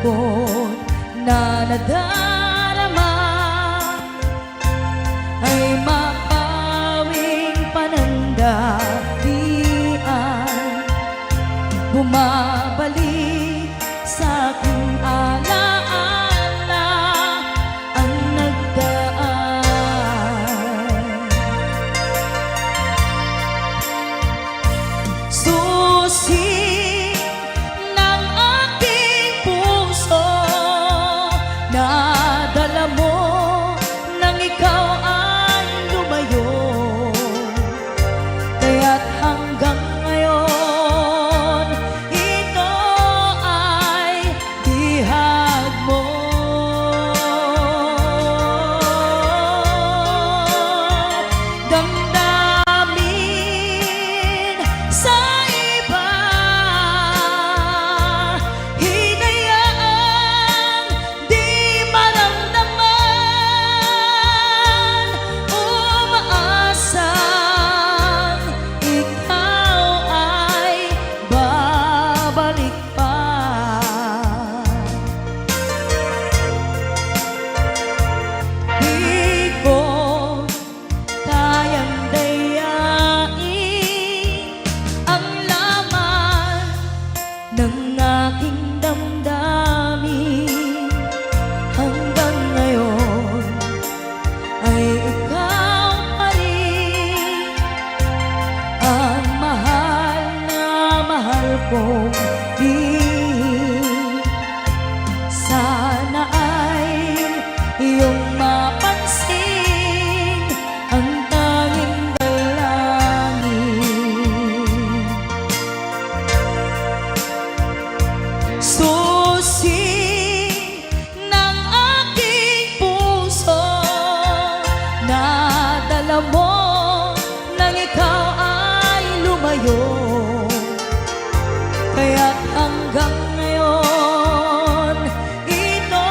lungkot na nadarama ay mapawing panandalian. Bumabalik sa aking alaala ang nagdaan. Susi ng aking puso, nadala mo nang ikaw ay lumayo. Kaya't hanggang ngayon ito ay bihag mo. Damdamin sa iba, hinayaang di maramdaman, umaasang ikaw ay babalik pa. Di ko kayang dayain ang laman ng aking damdamin. Hanggang ngayon ay ikaw pa rin ang mahal na mahal kong di. Sana ay iyong mapansin ang tanging dalangin. Susi ng aking puso, nadala mo nang ikaw ay lumayo. Kaya't hanggang ngayon ito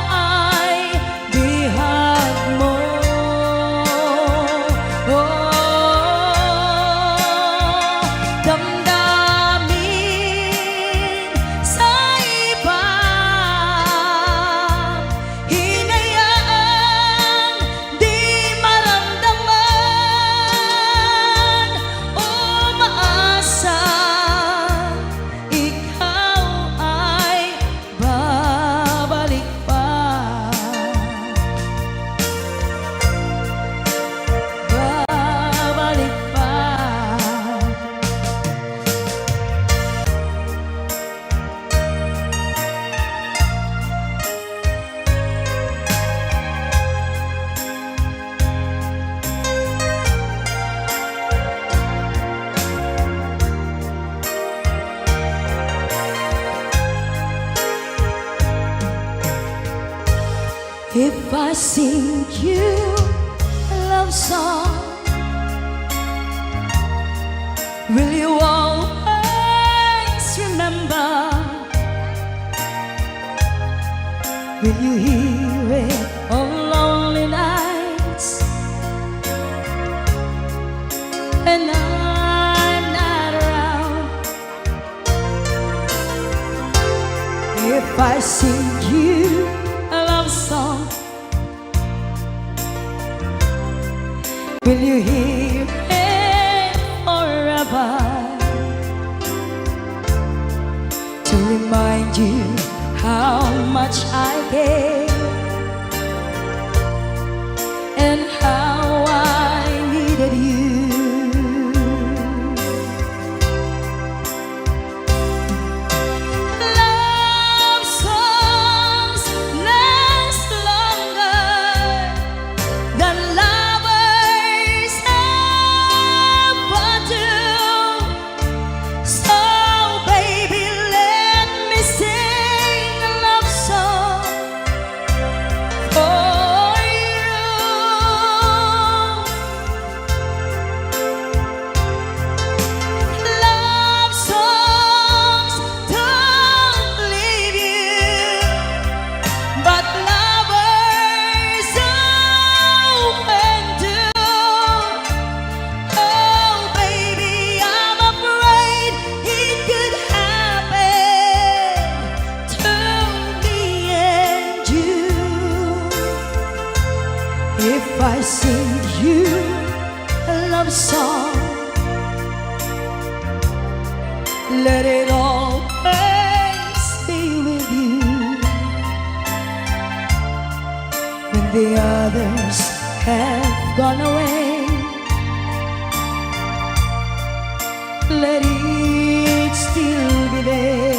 ay bihag mo. Damdamin sa iba, hinayaang di maramdaman, umaasa ikaw ay babalik pa. Babalik pa. If I sing you a love song, will you always remember? Will you hear it on lonely nights when I'm not around? If I sing you a love song, will you hear it forever? To remind you how much I care and how I needed you. Love songs last longer than lovers ever do. So baby, let me sing a love song song. Let it always be with you when the others have gone away. Let it still be there.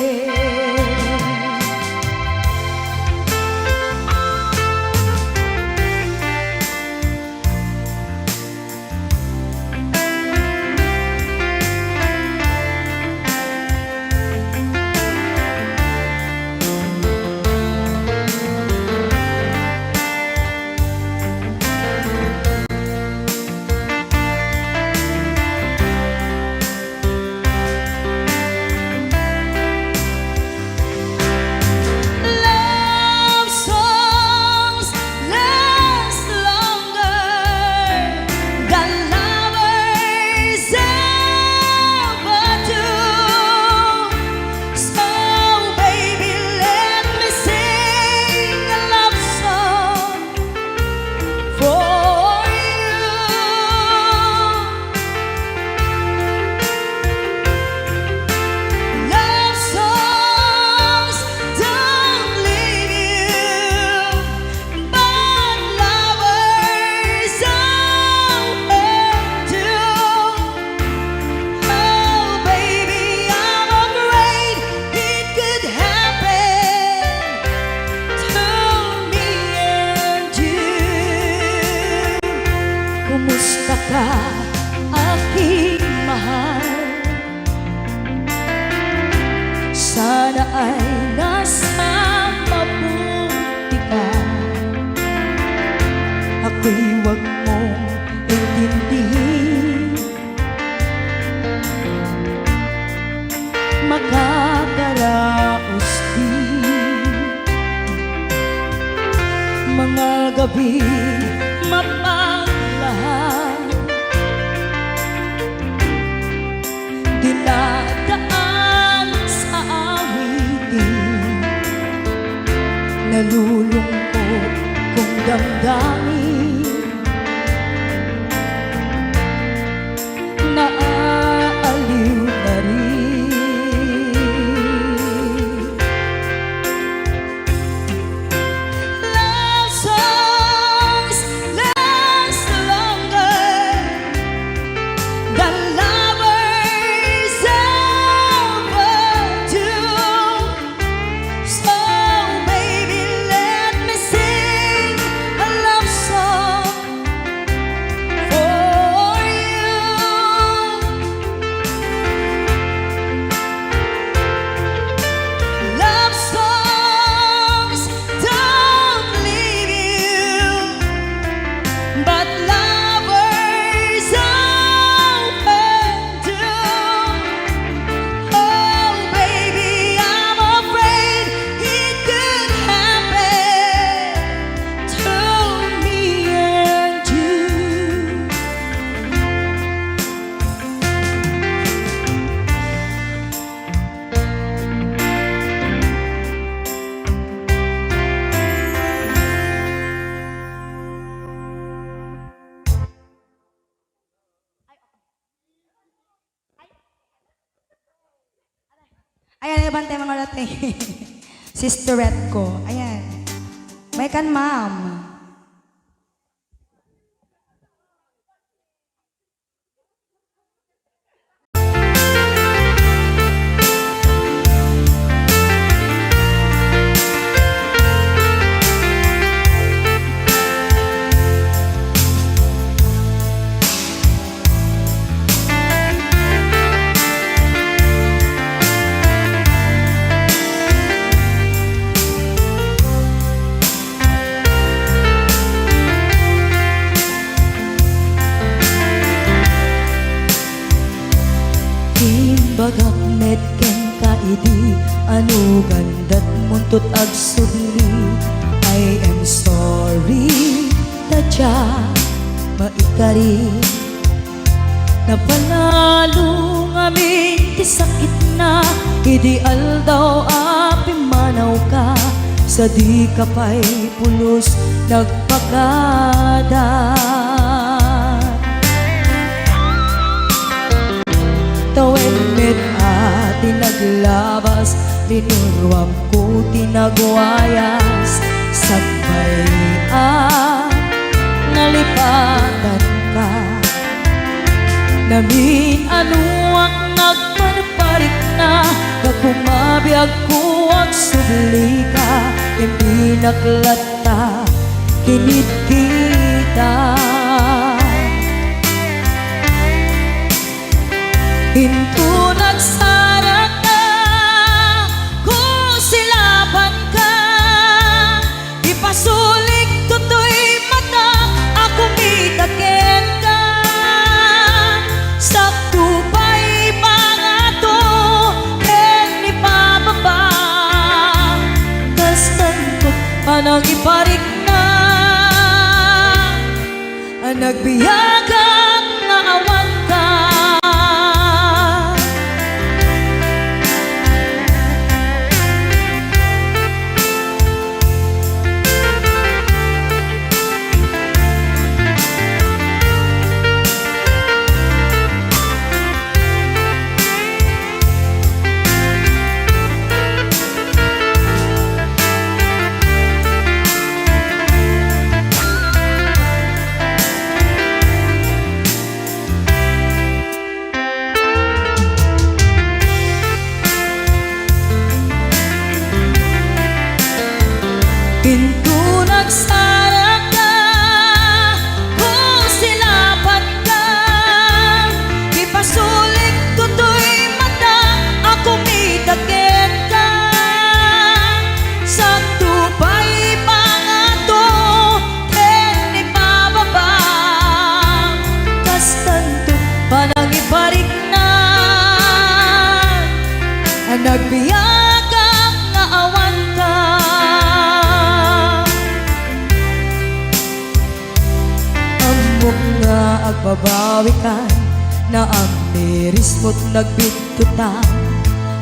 Kumusta ka, aking mahal? Sana ay nasa mabuti ka. Ako'y huwag mong intindihin. Makakaraos din mga gabi dinadaan sa awitin, nalulungkot kong damdamin, naaaliw na rin. Love songs last longer than ayan, ibang tema nga natin. Sisterette ko. Ayan. May kan, ma'am. Bagak met ken kaidi anu gandat muntut ag sudli. I am sorry tadya maikari napanalo ngamin ti sakit na ideal daw api manaw ka sa di kapay pulos nagpakada. Tawemit at tinaglabas, linurwam ko tinagwayas. Sagbay nalipatan ka. Namin anuak nagparparik na, nagkumabiyag ko ang subli ka. Hindi naklata, kinit kita. Hinto nagsarat na, kung silaban ka. Ipasulik tutoy mata, ako mitaken ka. Sakto pa'y pangato, ken ipababa. Kastan ko panang iparik na, nagbiyagang naawan ka. Hinto nagsarat ka, kung silapan ka. Ipasulik tutoy mata, ako mitaken ka. Sakto pa'y pangato, ken ipababa. Kastanto panang iparik na, nagbiyagang naawan ka. Nga agbabawi ka na ang miris mo't nagbitutan.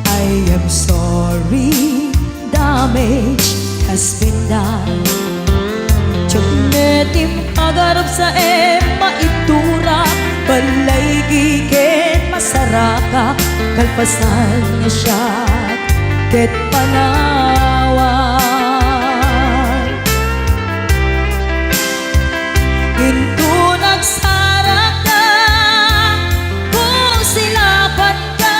I am sorry, damage has been done. Tiyagnetim agarap sa maitura, balay giken masaraka. Kalpasan niya siya ket panawan. Hinto nagsarat ka, kung silapan ka.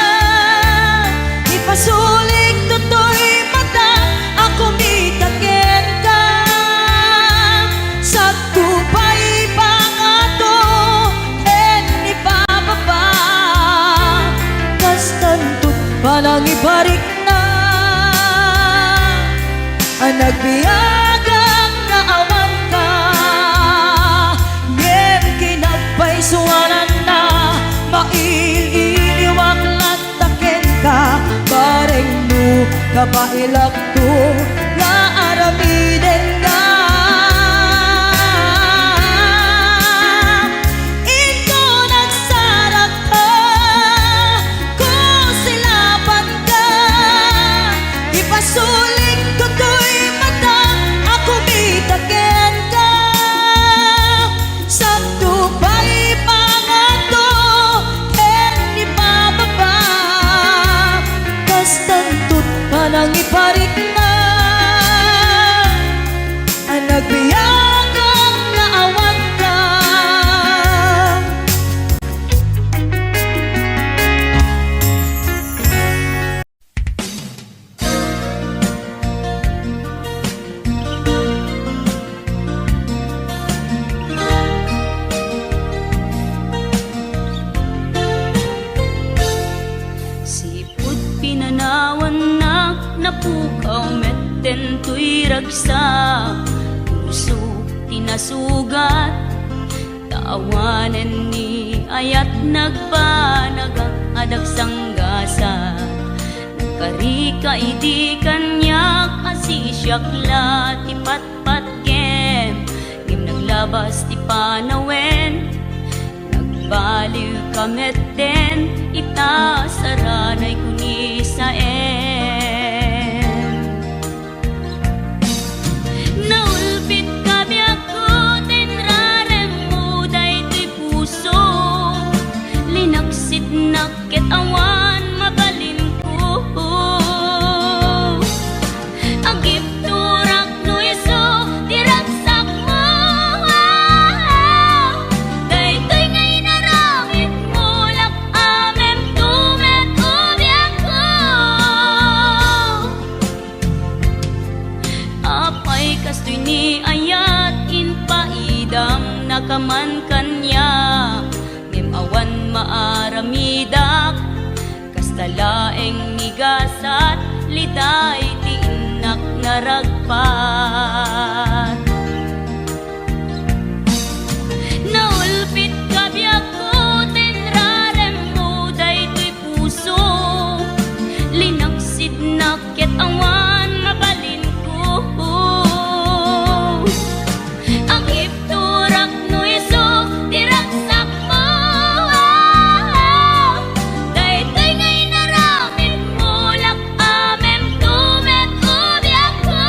Ipasulik tutoy mata, ako mitaken ka. Sakto pa'y pangato, ken ipababa. Kastantot panang ibarik na, nagbiyagang naawan ka. Suwanan na, maililiwag lataken ka. Bareng mo kapailak to, nga aramiden ka. Ito nagsarat ka, kung silapan ka. Ipasulik tutoy mata, ako mitaken ka. Sakto pa'y pangato, ken ipababa. Kastantot panang iparik na, nagbiyagang naawan ka. Sipud pinanawan na, napukaw metten tuy ragsa. Puso tinasugat, taawanen ni ayat nagpanagak adag sanggasa. Karika idi kanyak asisyakla ti patpat kem. Ngim naglabas ti panawen, nagbaliw kametten, itasaranay kuni sa naulpit kabiyak ko, tenrarem mo day ti puso. Linaksi linaksid na ket awan mabalin ko. Agip turak no iso diragsak mo. Daytoy ngay naramit mo lak amem tumet ubiak ko. Apay kastoy ni ayat in paidam nakaman kanya. Ngem awan maaramidak kastalaeng nigasat liday ti inak naragpat. Naulpit ka biyak ko tenrarem mo daytoy puso. Linaksid na ket awan mabalin ko. Agip turak no iso diragsak mo. Daytoy ngay naramit mo lak amem tumet ubiak ko.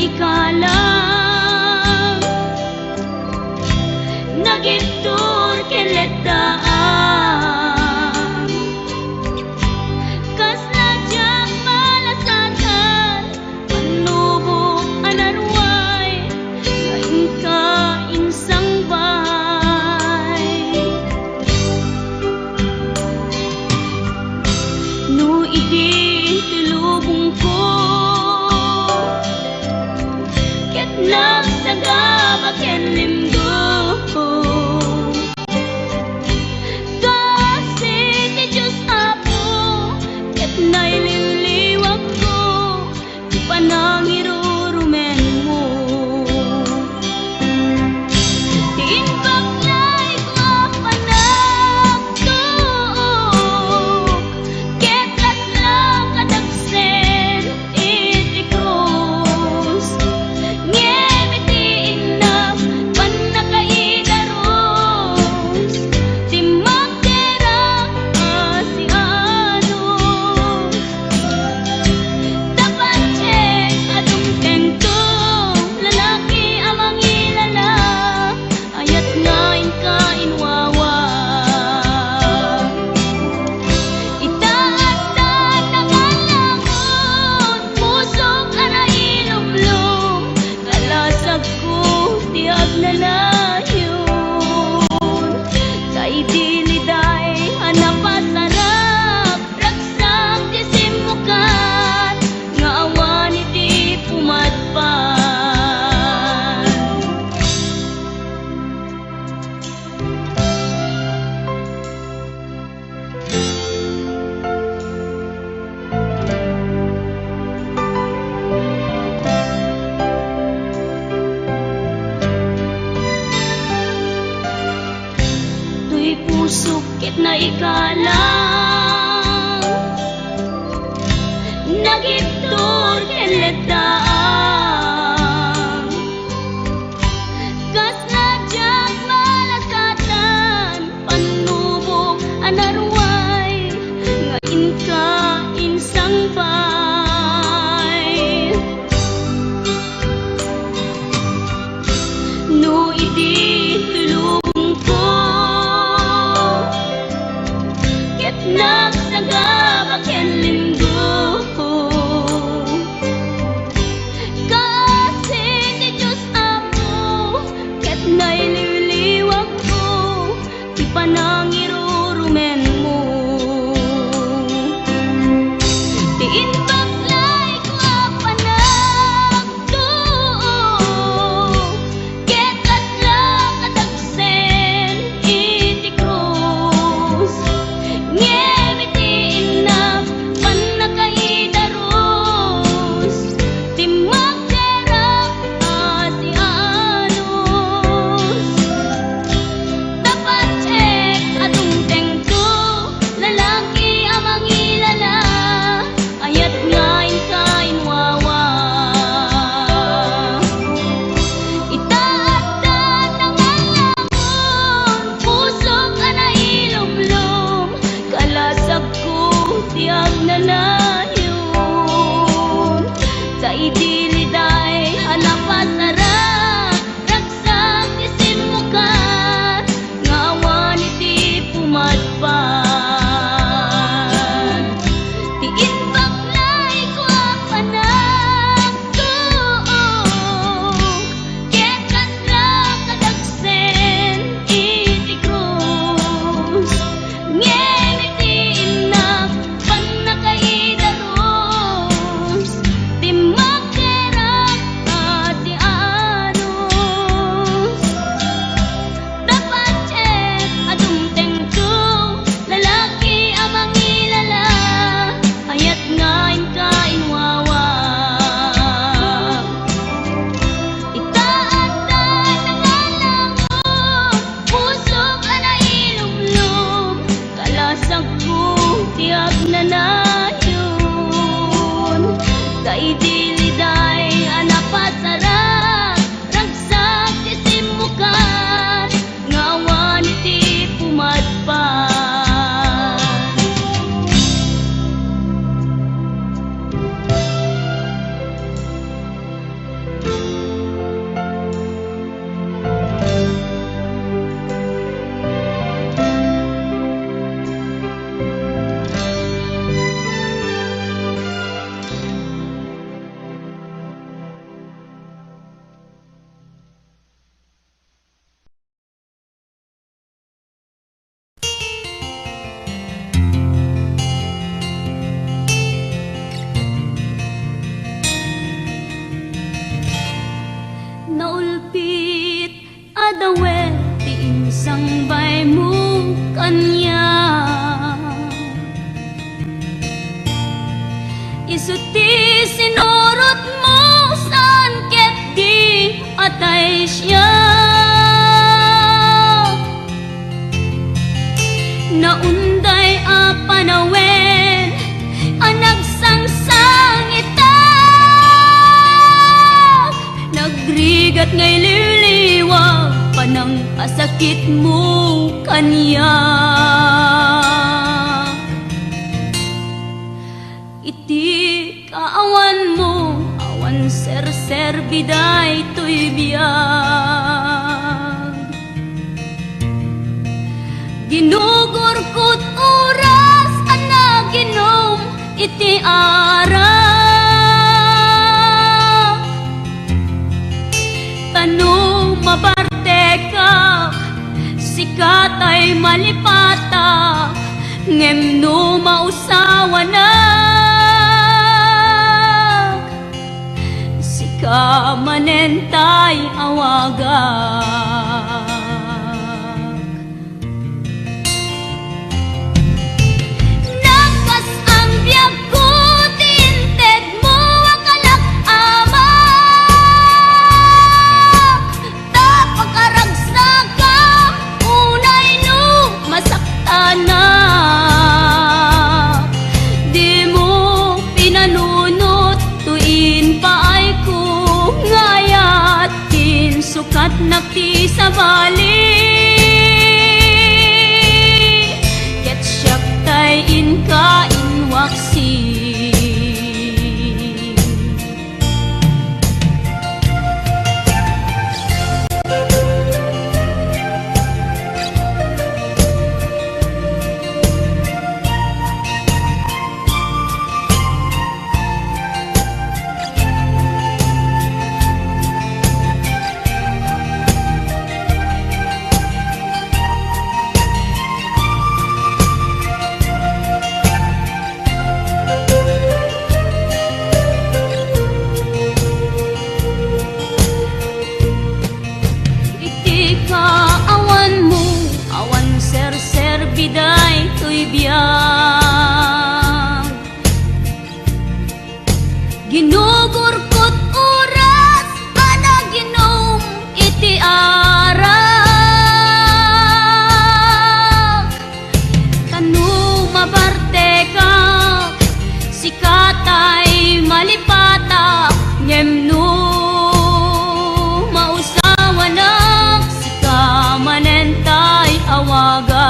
ikalang nagitur keledaan kas nadyang malasatan panubok anarway ngayon ka insang bay no idi tilubong ko ket nagsagabak ken limdo kasi ti Diyos Apo ket naililiwag ko ti panangirurumen mo ti inbaklay ko panagtuok ket laslang kadagsen iti krus ngem iti inam panakaidaros ti magderang asianos dapat check adung tengto lalaki amang ilala ayat ngain ka inwawa itaat na nakalangon pusok ara ilumlum kalasag ko tiag na layon kay diliday hanapasarap ragsak ti simukan nga awan iti pumadpan tuy pusok ket na ikalang nagitur keledaan kas nadyang malasatan panubok anarway ngayon ka insang bay no idi tulong ko ket nagsagabak ken linggo kasi ti Diyos Apo ket naililiwag ko ti panangirurumen mo ti inbaklay ko panagtuok ket laslang kadagsen iti krus ngem iti inam panakaidaros ti magderang asianos dapat check adung tengto lalaki amang ilala ayat sangbay mo kanya. Isuti sinurot mo saan ket di atay siya. Naunday a panawen anagsangsang ita. Nagrigat ngay liliwag panang asakit mo kanya. Iti kaawan mo awan ser biday to'y biyag. Ginugurkot oras anaginom iti arak. Tanong mabarte ka sikat ay malipata ngem no mausawa na. Sika manentay awagak. Nakas ang biyag ko tinted mo akalak ama. Tapagkaragsaga unay no masakta na. Di mo pinanunot tuin pa ay ko ngayat din sukat nakti sa bali. Ket siyak tay inka inwaksi. Biday to'y biyag. Ginugurkot oras anaginom iti arak. Tanu mabarte ka sikatay malipata ngem no mausawa na. Sika manentay awaga.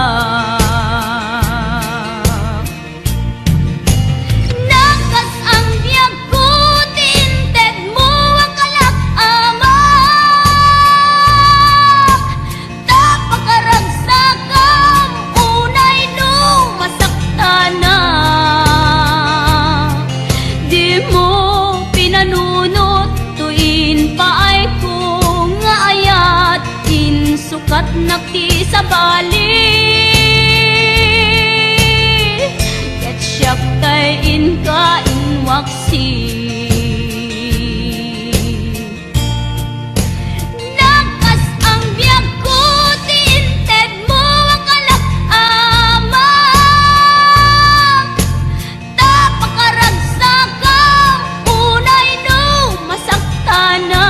Sukat nakti sa bali. Ket siyak tay inka inwaksi. Nakas ang biyag ko tinted mo akalak ama. Tapagkaragsagang unay no masakta na.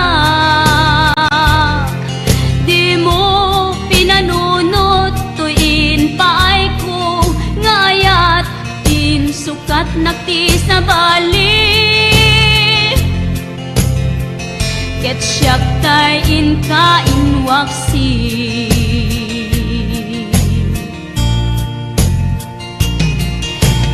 Sukat nakti sa bali. Ket siyak tay inka inwaksi.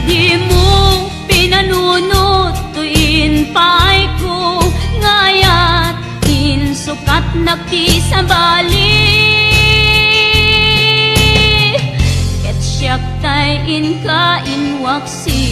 Di mo pinanunot tuin pa'y ko ngayat in sukat nakti sa bali. Siyak tay inka inwaksi.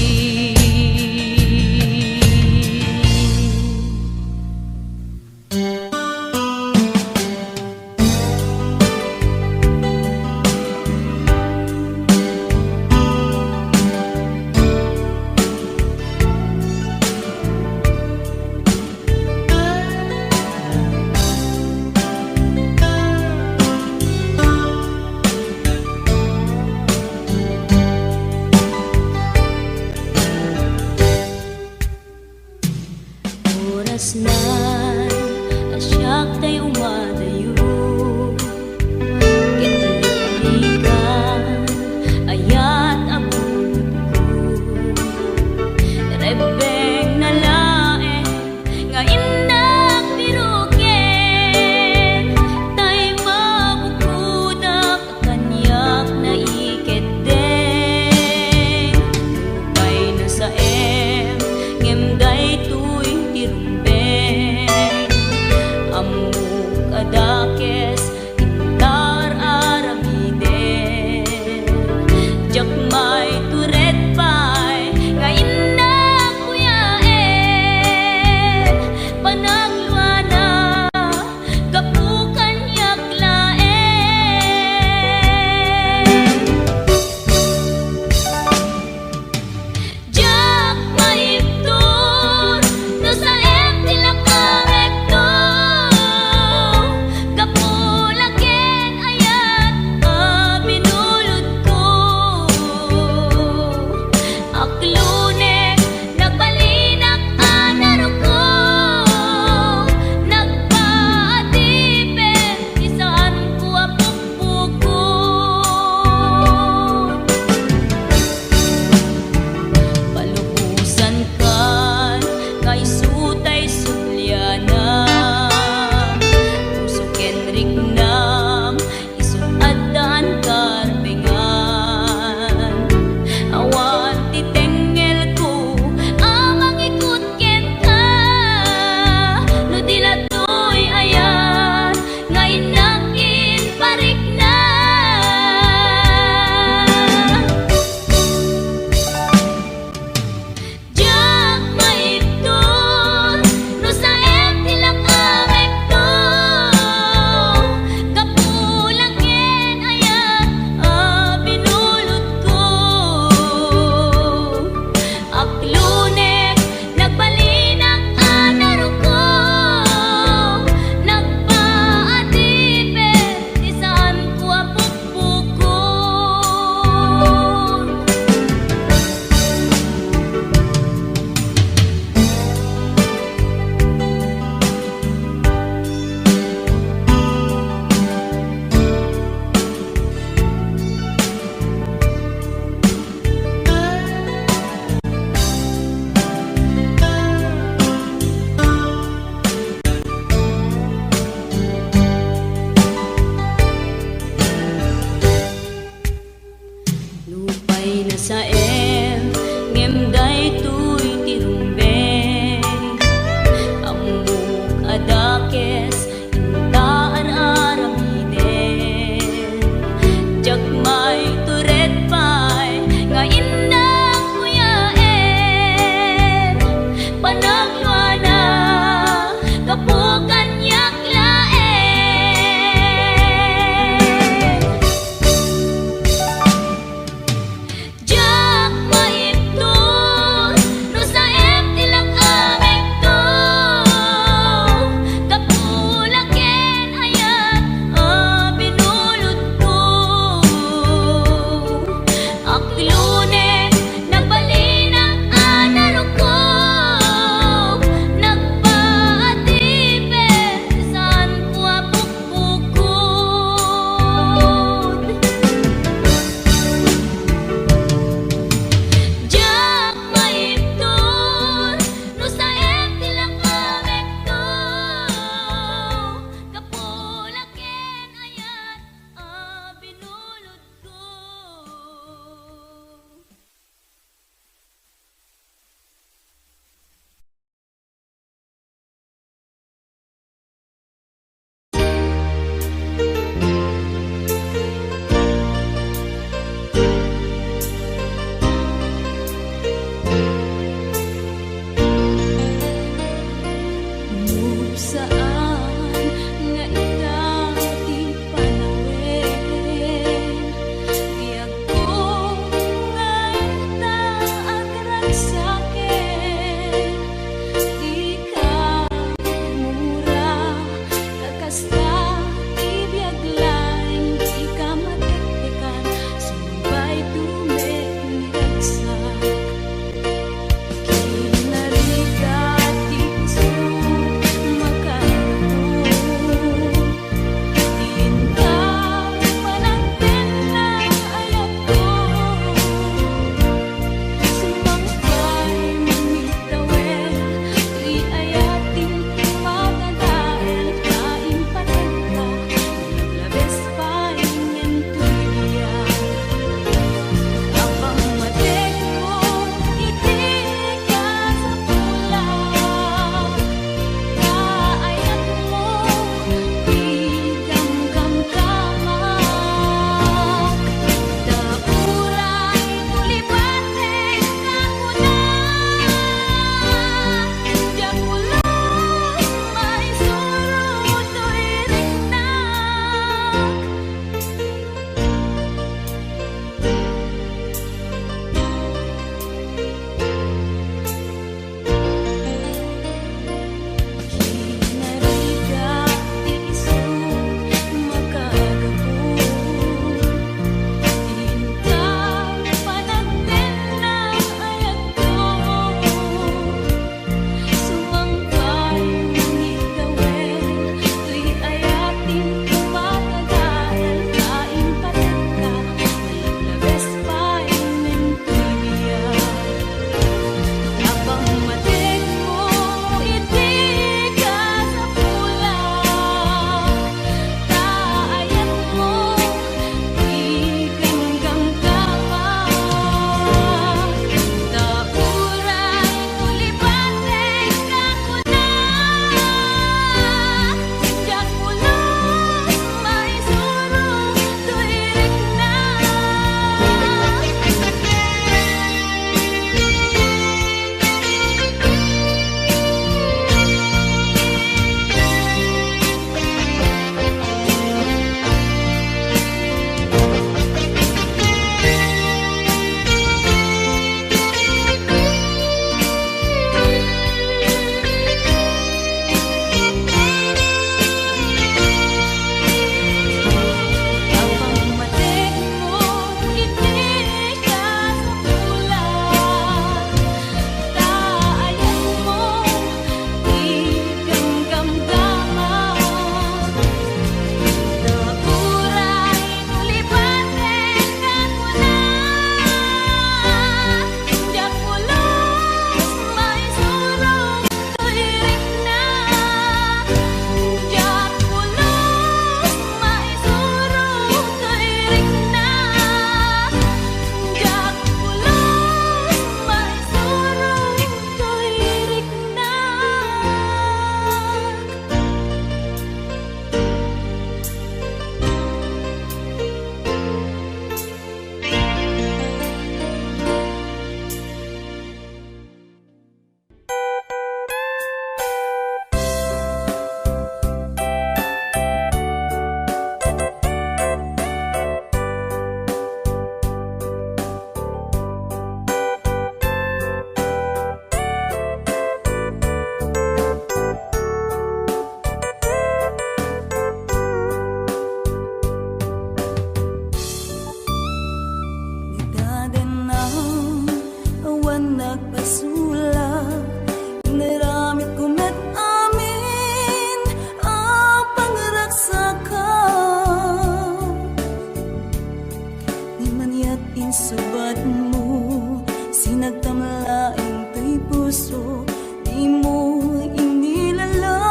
at insubat mo, sinagtamlaing to'y puso, di mo inilala,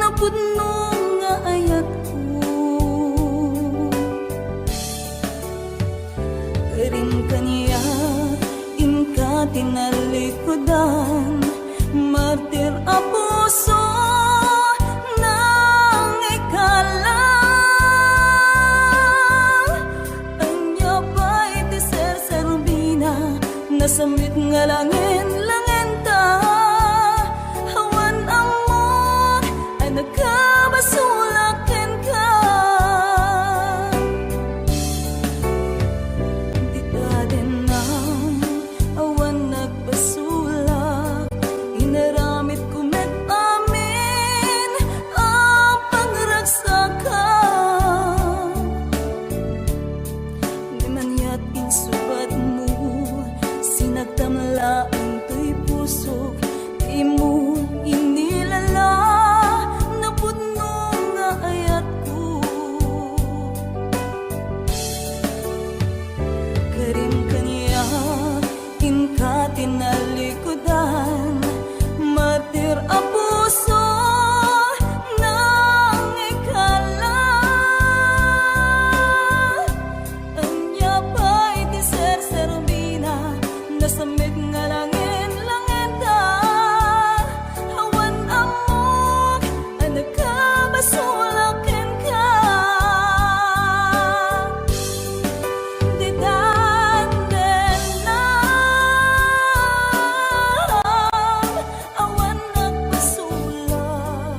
napudno nga ayat ko. Karim kaniya, inka tinalikodan, martir a puso, nang ikala. Anya pa'y tiser sa rubina, nasamit nga langin ta. Hawan amot, ay nagkabasulakin ka. Di ka din na, awan nagbasulak, inaramit kumet amin ang pangragsakan. Di man yat insubat mo, sinagtamlaan to'y puso, di mo inilala, napudno nga ayat ko. Karim kaniya, inka tinalikodan, martir a puso, nang ikala. Anya pa'y tiser sa rubina, nasamit nga langin ta. Hawan amok, ay nagkabasulakin ka. Di danden lang, awan nagpasulak.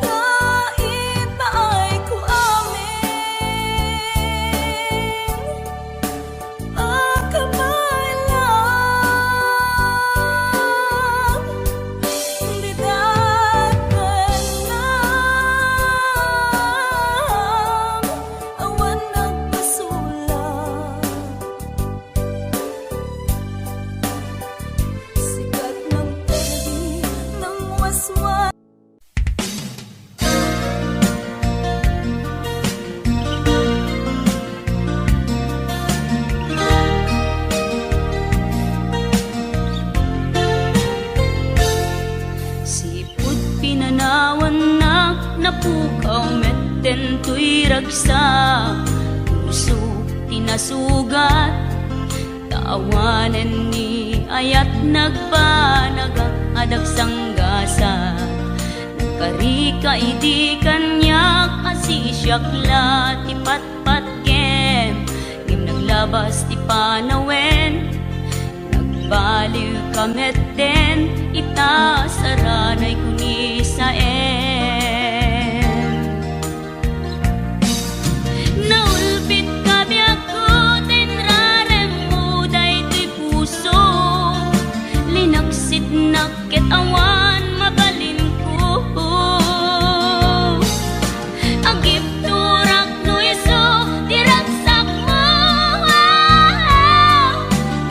Tait na ay ko amin, kamay lang. Di datan lang, awan nagpasulak. Sikat ng pwede ng waswas. Sipud pinanawan na napukaw metten to'y ragsa, puso tinasugat, taawanan ni ayat nagpanagak adag sanggasa. Karika idi kanyak asisyakla ti patpatkem, ngim naglabas ti panawen, nagbaliw kamet den, itasaranay kuni sa naulpit kabiyak ko, tinrarem mo daytoy puso, linaksit nakit awan mabalin ko. Agip turak no iso, diragsak mo,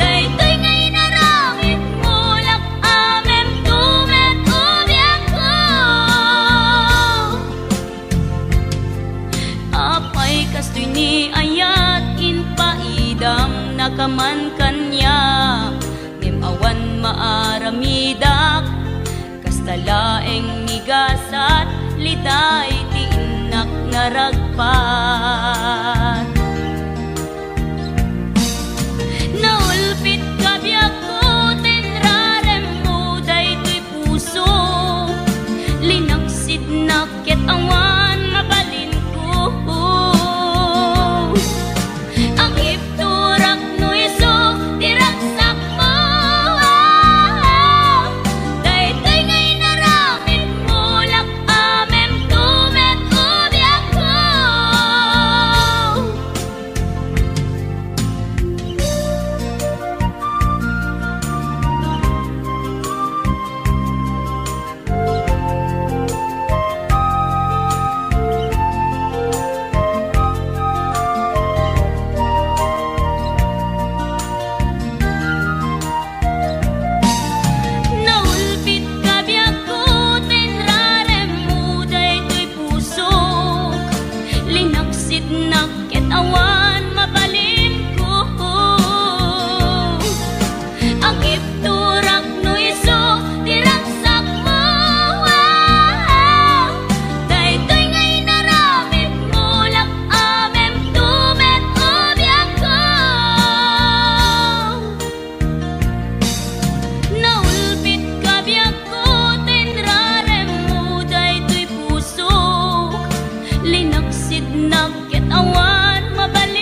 daytoy ngay naramit mo, lak amem tumet ubiyak ko. Apay kastoy ni ayat inpaidam nakaman kanya, ngem awan maaramidak, kastalaeng nigasat, liday ti inak naragpat. Naulpit kabiyak ko, tinrarem mo daytoy puso, linaksid nakit awan mabalin ko. Ang ipturak no iso, diragsak mo, daytoy ngay naramit mo, lak amem tumet ubiyak ko. awan mabalin ko. Ang ipturak no iso diragsak mo. Daytoy ngay naramit mulak amem tumet ubyak ko. Naulbit ka biyak ko tenrarem mo daytoy puso. Linaksid nakit awan mabalik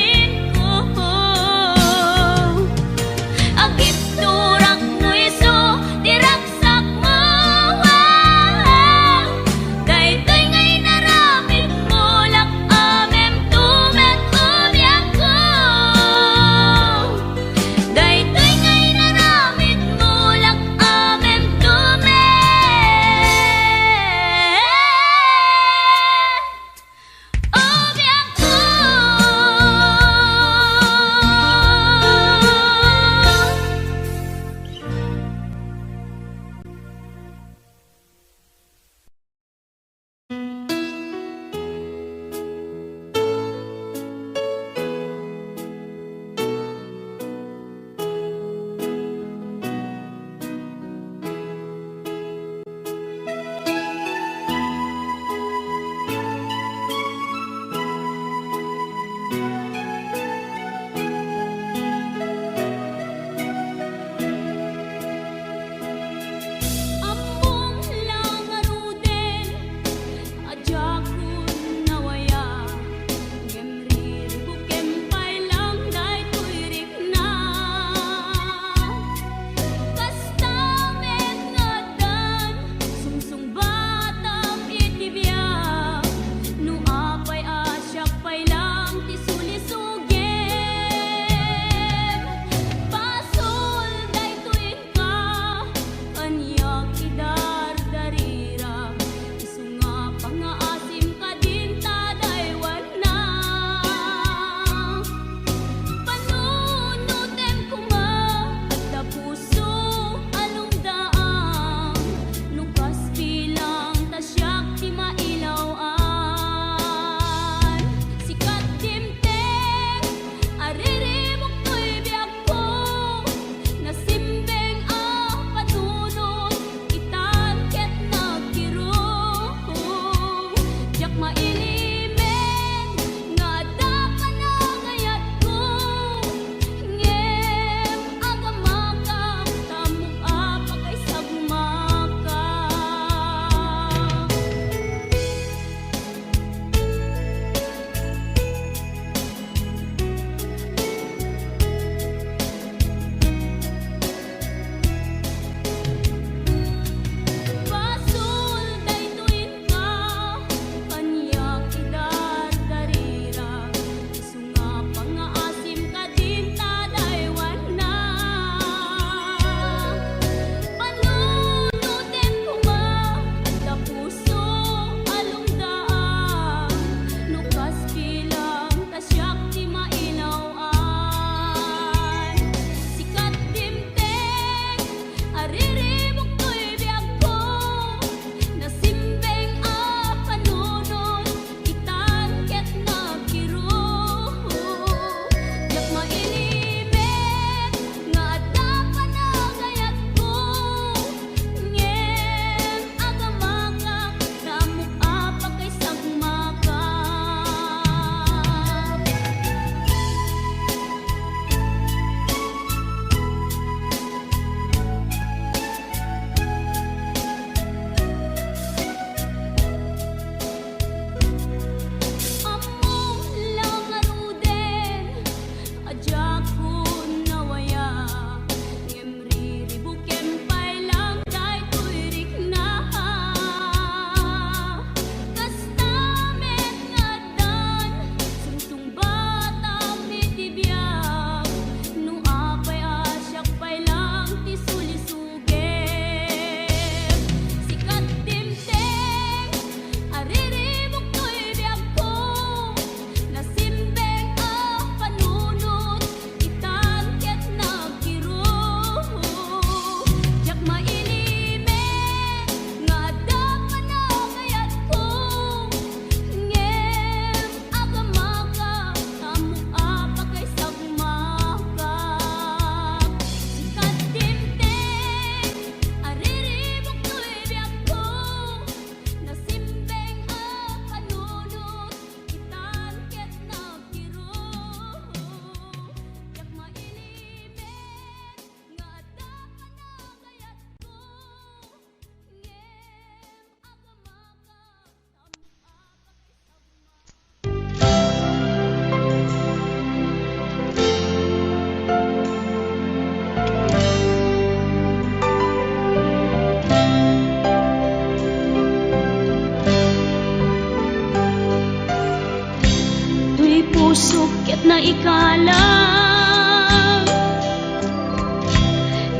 ikalang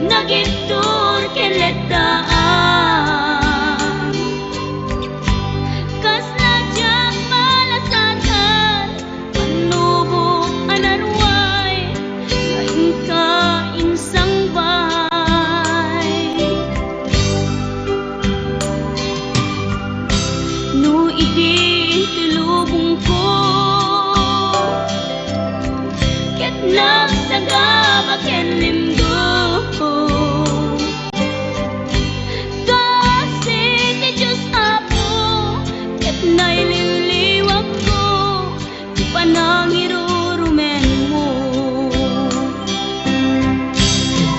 nagitur keledaan kas nadyang malasatan panubo anarway ngayon ka insang bay no idi tulubong ko ket nagsagabak ken limdo kasi ti Diyos Apo ket naililiwag ko ti panangirurumen mo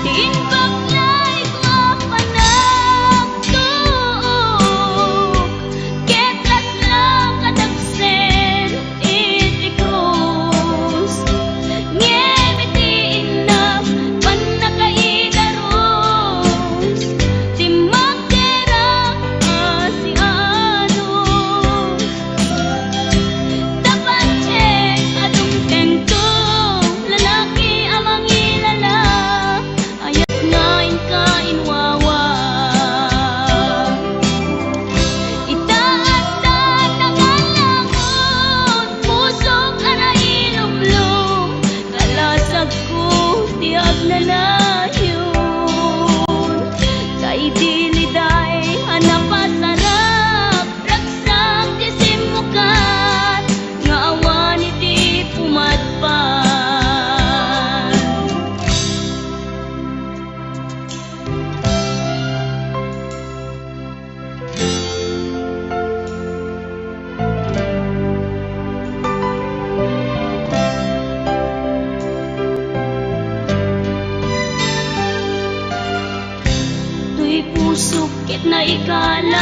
ti inbaklay ko panagtuok ket laslang kadagsen iti krus ngem iti inam panakaidaros ti magderang asianos dapat check adung tengtong lalaki amang ilala ayat ngain ka inwawa itaas ta nakalangon pusok ana ilumlum kalasag ko tiag na layon kay diliday hanapasarap ragsak ti simukan nga awan iti pumadpan tuy pusok ket na ikalang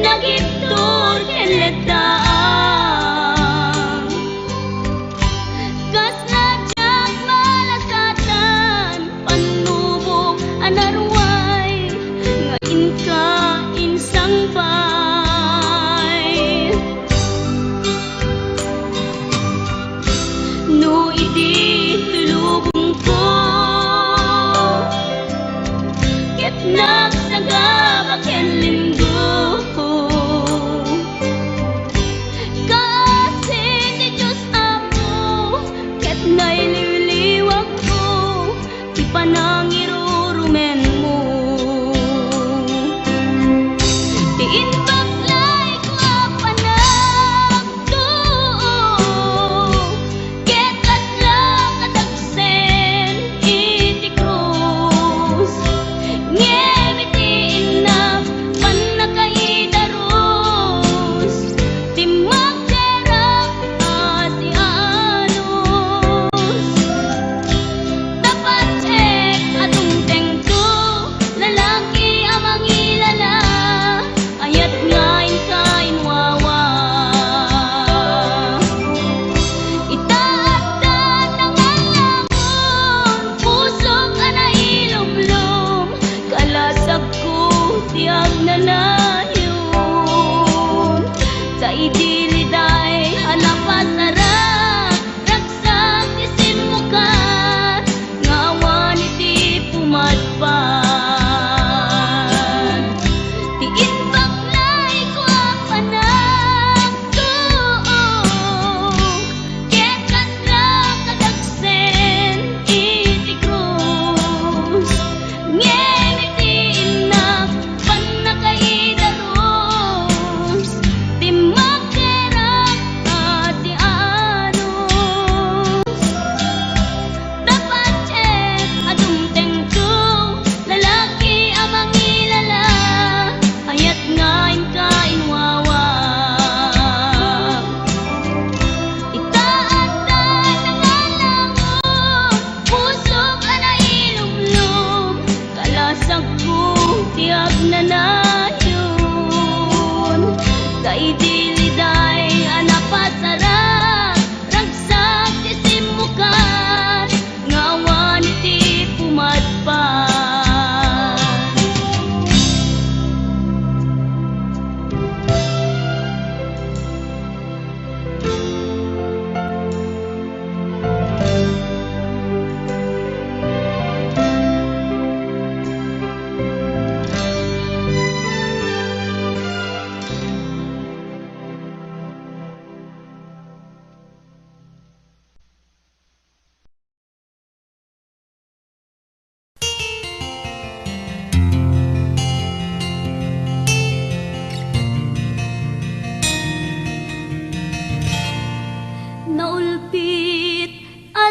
nagitur ken ledaan kas nadyang malasatan panubo anarway ngayon ka insang bay no idi tulubong ko ket nagsagabak ken limdo kasi ti Diyos Apo ket naililiwag ko ti panangirurumen mo ti inbaklay ko panagtuok ket laslang kadagsen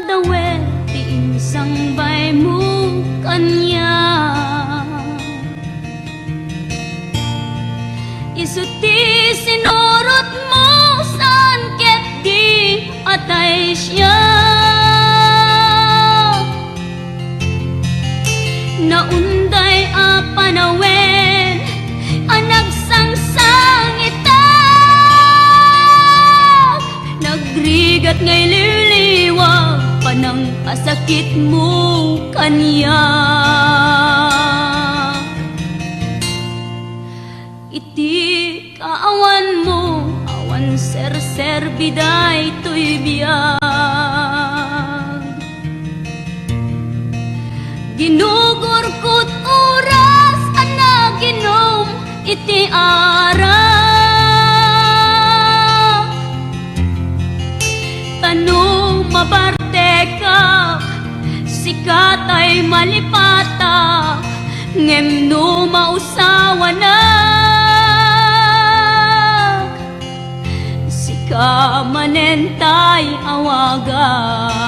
dawet ti insambay mo kanya. Isu ti sinurot mo saan ket di atay siya. Naunday a panawen anagsangsang itak, nagrigat ngay liliwag panang kasakit mo kanya. Iti kaawan mo awan ser biday to'y biyag, ginugurkot oras anaginom iti arak. Tanong mabarte ka sikat ay malipata, ngem no mausawa na sika manentay awagak.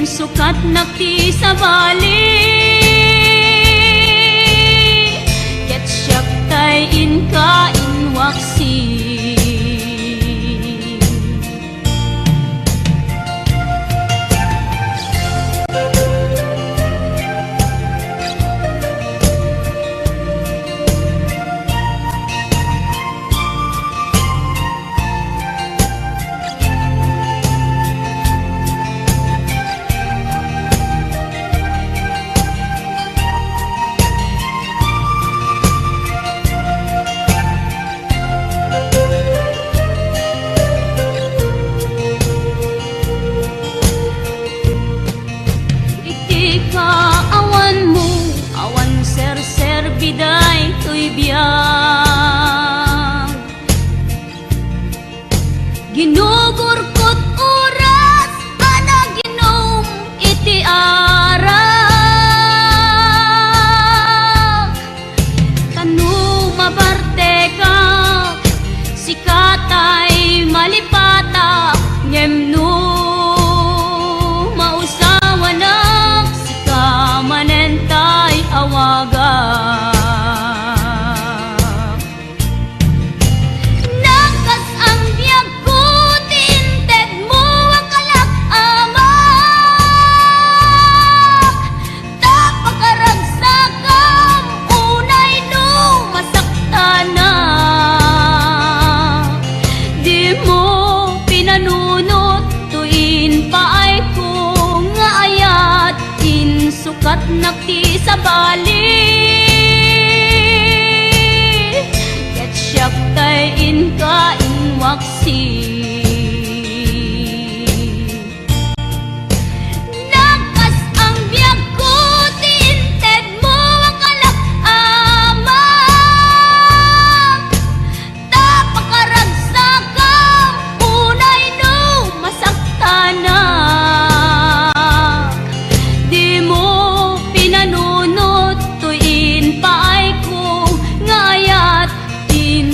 Sukat nakti sa bali, ket siyak tay inka inwaksi. Biday to'y biyag, ginugurkot oras anaginom iti arak. Tanu mabarte ka sikatay malipata, ngem no mausawa na sika manentay awaga. Sukat nakti sa bali, ket siyak tay inka inwaksi. Nagkas ang biyag ko tinted mo ang kalak-amak, tapakaragsakam unay no masaktana.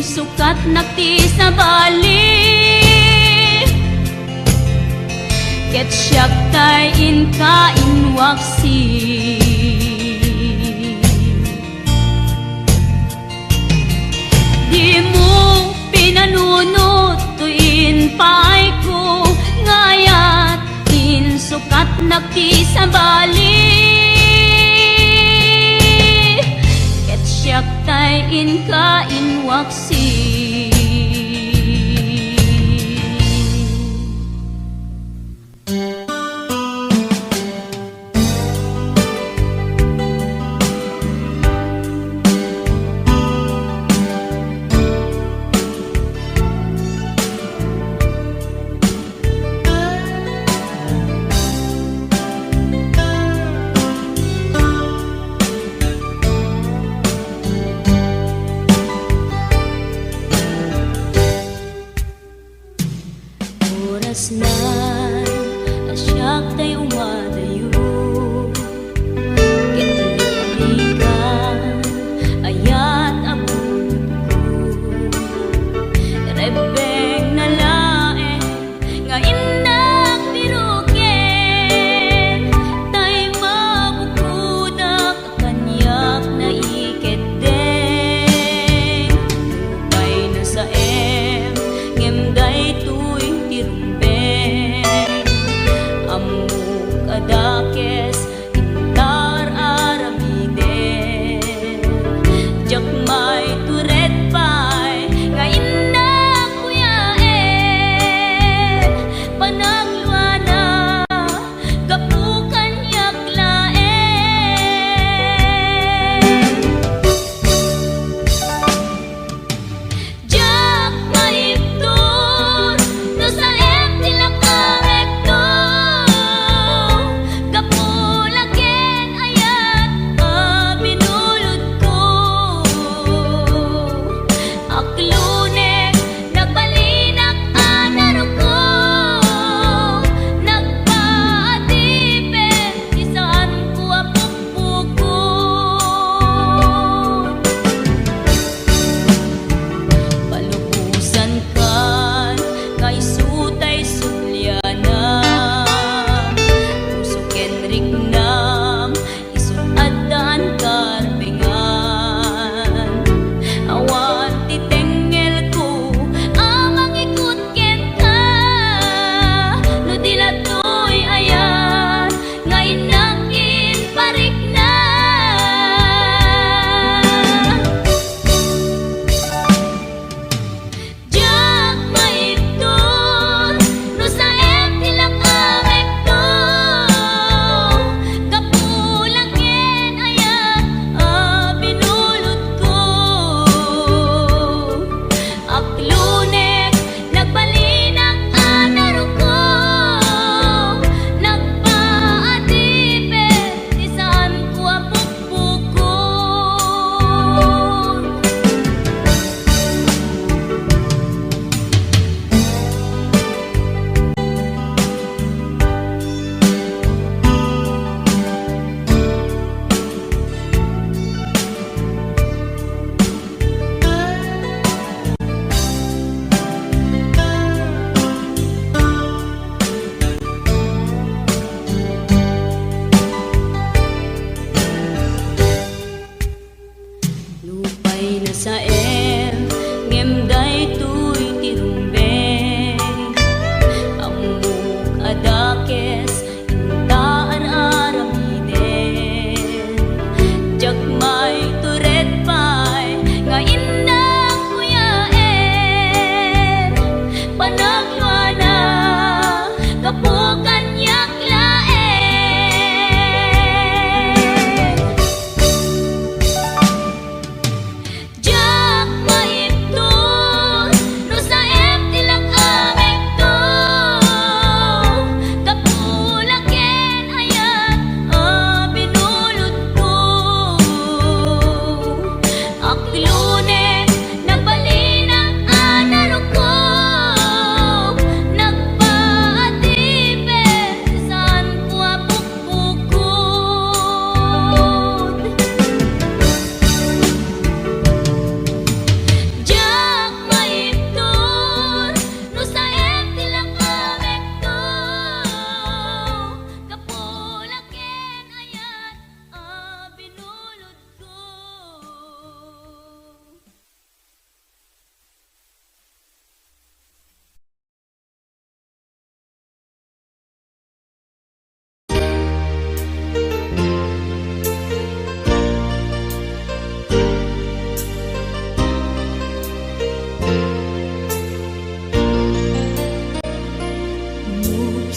Sukat nakti sa bali, ket siyak tay inka inwaksi. Di mo pinanunot tuin paay ko, ngayat in sukat nakti sa bali, siyak tay inka inwaksi.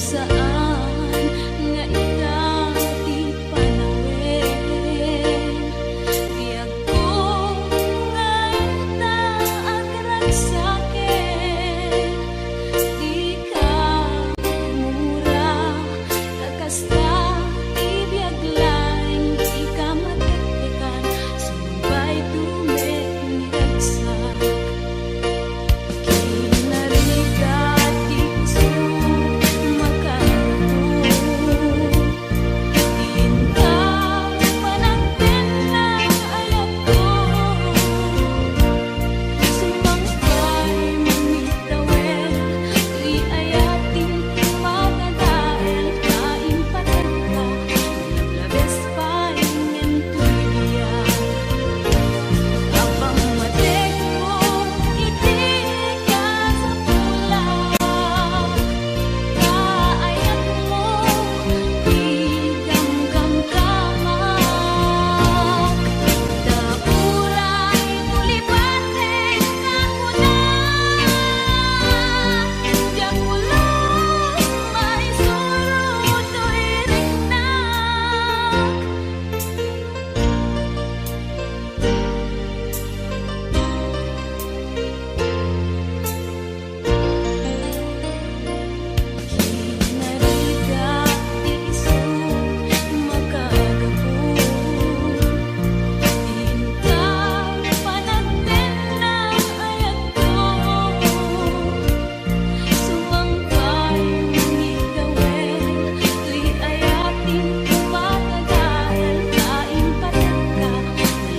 saan nga ikaw di panawin. Biyag ko nga ita agragsakit, di ka mura kakasta ibiyag laing di ka matektekan sumbay tumekniragsak. Kinarigat iso makaupo, tinta managten na ayat ko, sumangkay mamitawen, tuy ayating tumatadael, kain patagka, lablabes pa ingen tuy biyak. Abang matek mo, iti ka sa pula, kaayat mo, di gamgam kamak. Dapuray tulipaten kakuna, diyak ulos maisuro to'y riknak. Kinarigat iso makagapo, tinta panagten na ayat ko, sumangkay mamitawen, tuy ayating tumatadael, kain patagka,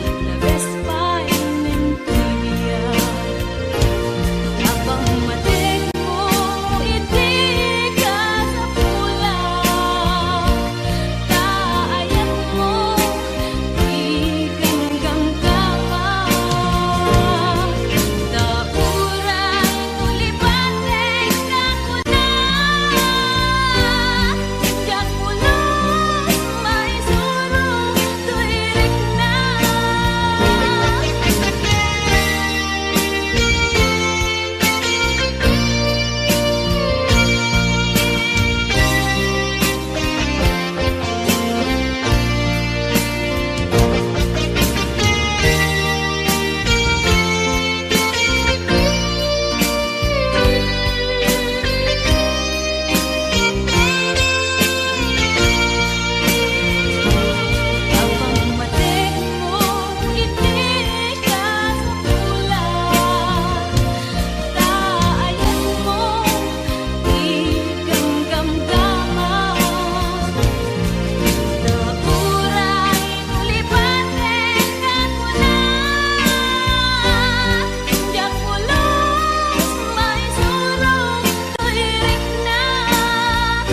lablabes pa ingen tuy biyak. Abang matek mo, iti ka sa pula, kaayat mo, di gamgam kamak. Dapuray tulipaten kakuna, diyak ulos maisuro to'y Abang matek mo, iti ka sa pula, kaayat mo, di gamgam kamak. Dapuray tulipaten kakuna, diyak ulos maisuro to'y riknak.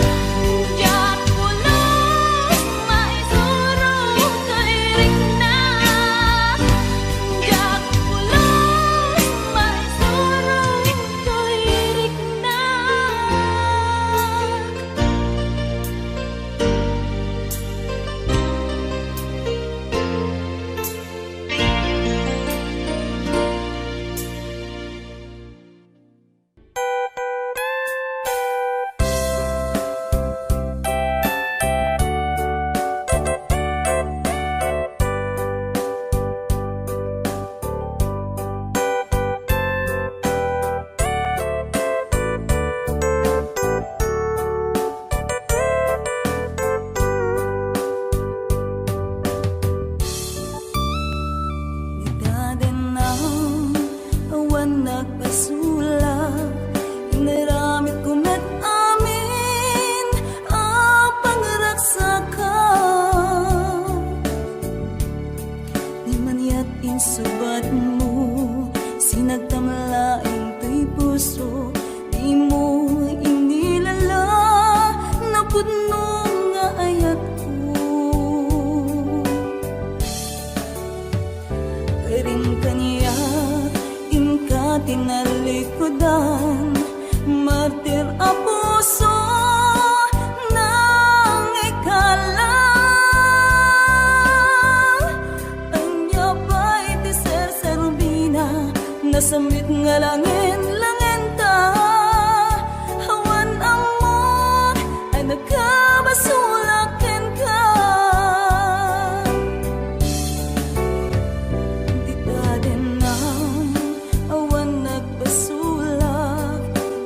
Diyak ulos maisuro to'y riknak. Diyak ulos maisuro to'y Nagdadenang awan nagpasulak, inaramid ko met amin ang pangragsakan. Di maniyat insubat mo, sinagtamlaing to'y puso, di mo inilala na pudno nga ayat ko. Ring kaniya, inka tinalikodan, martir a puso nang ikala. Anya pa'y ti ser-serbina, nasamit nga langin-langin ta, hawan ang mod nakabasulakan ka. Di taden ng awan nagbasulak,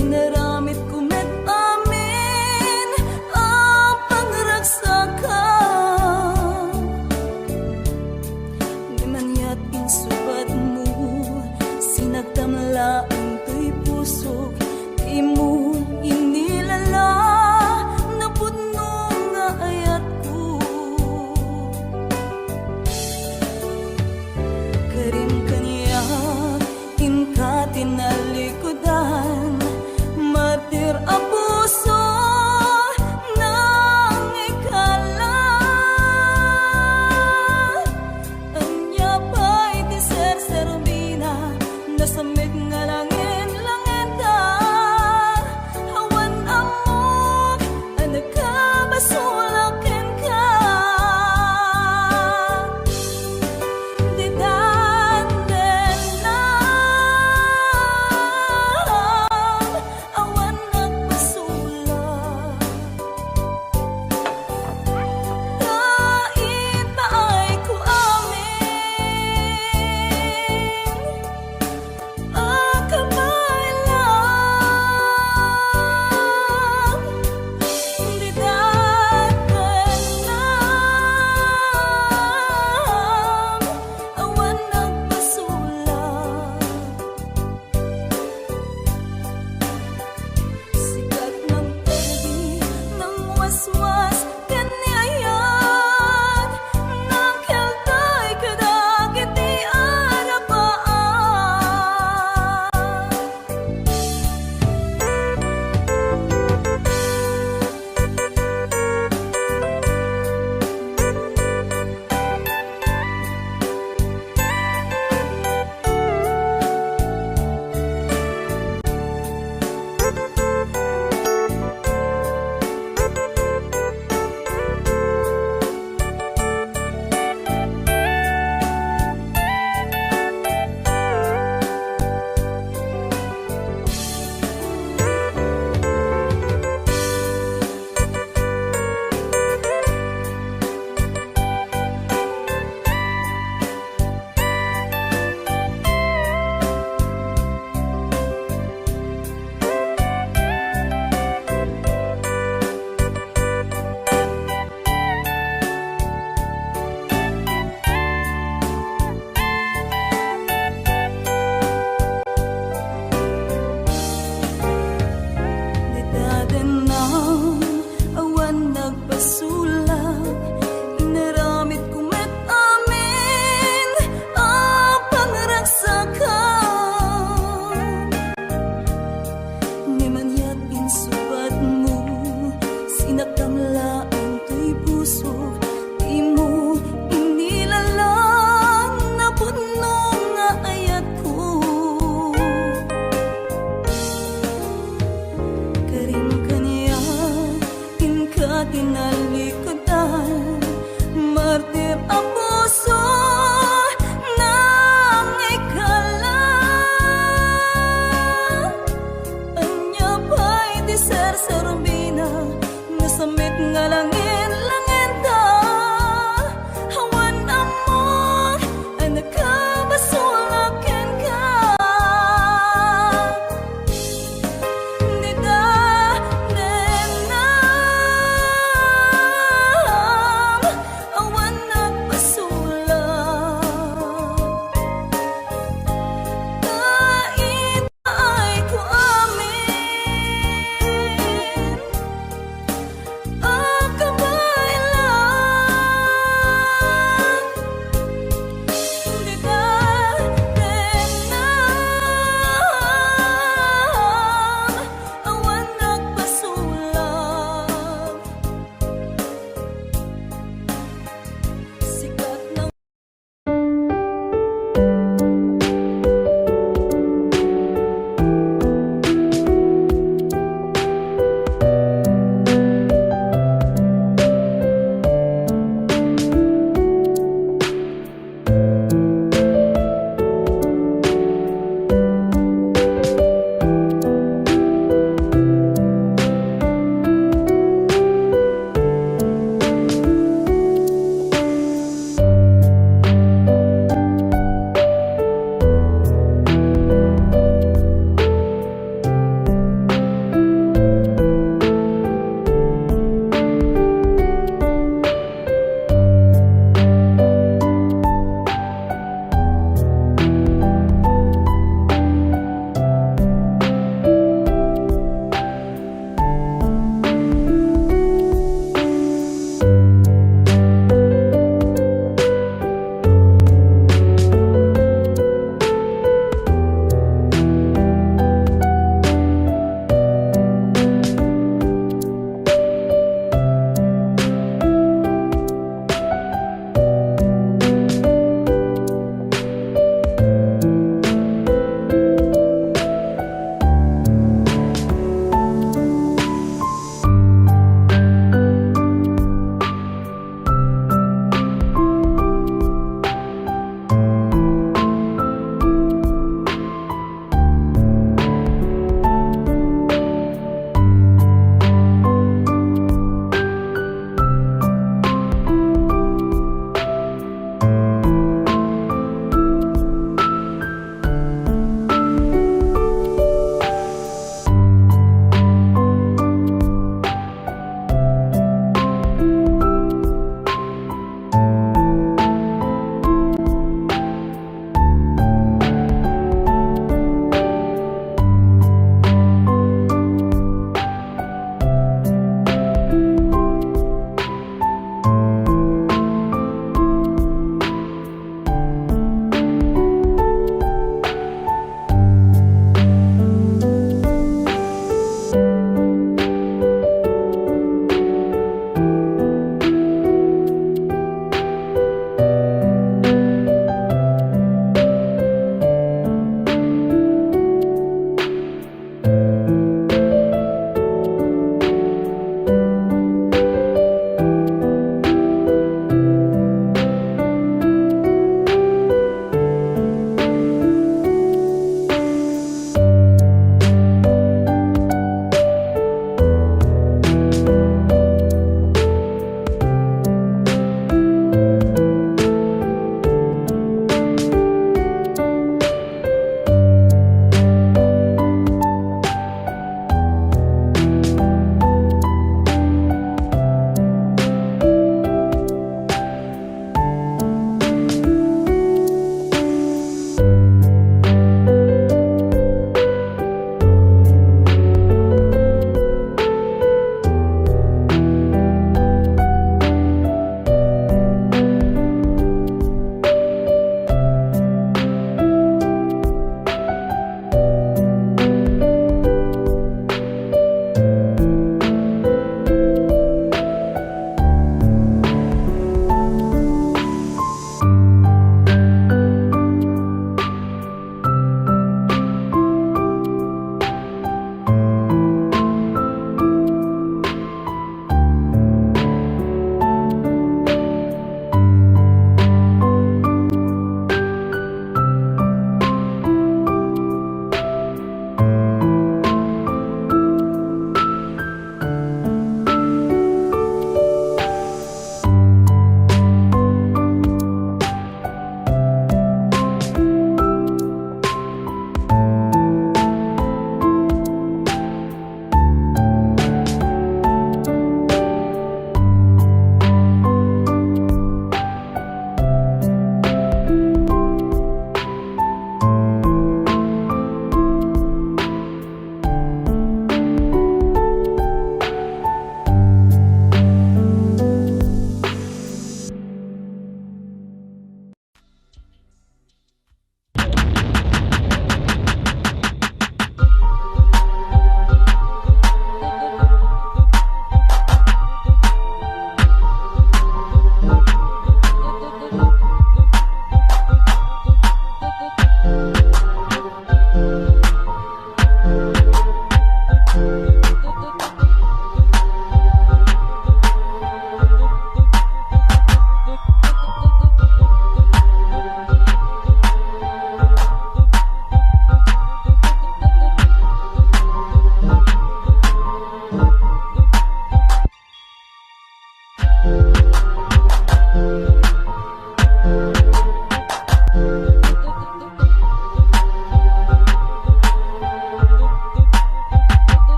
inaramit ko met amin ang pangragsakan. Di man yat insubat mo, sinagtamla ang to'y puso, di mo inilala na puno nga ayat ko. Karim kanya inka tinalikudan, martir a puso nang ikala. Anya pa'y di ser-serbina, nasamig nga langin-langin ka. Hawan amok ang nakabasulakan ka. Di daten lang awan nagbasulak. Kahit na ay ko amin ang kamay lang. Di daten lang awan nagbasulak. Sikat ng pwede ng waswas kaniayan, nang keltay kadagit di arapaan. Di daten ng awan nagbasulak, inaramit ko met amin ang pangragsakan. Di man yat insubat mo, sinagtamla ang to'y puso, di mo inilala na puno nga ayat ko. Karim kanya inka tinalikudan, martir ang puso nang ikala. Anya pa'y di ser-serbina, nasamit nga langit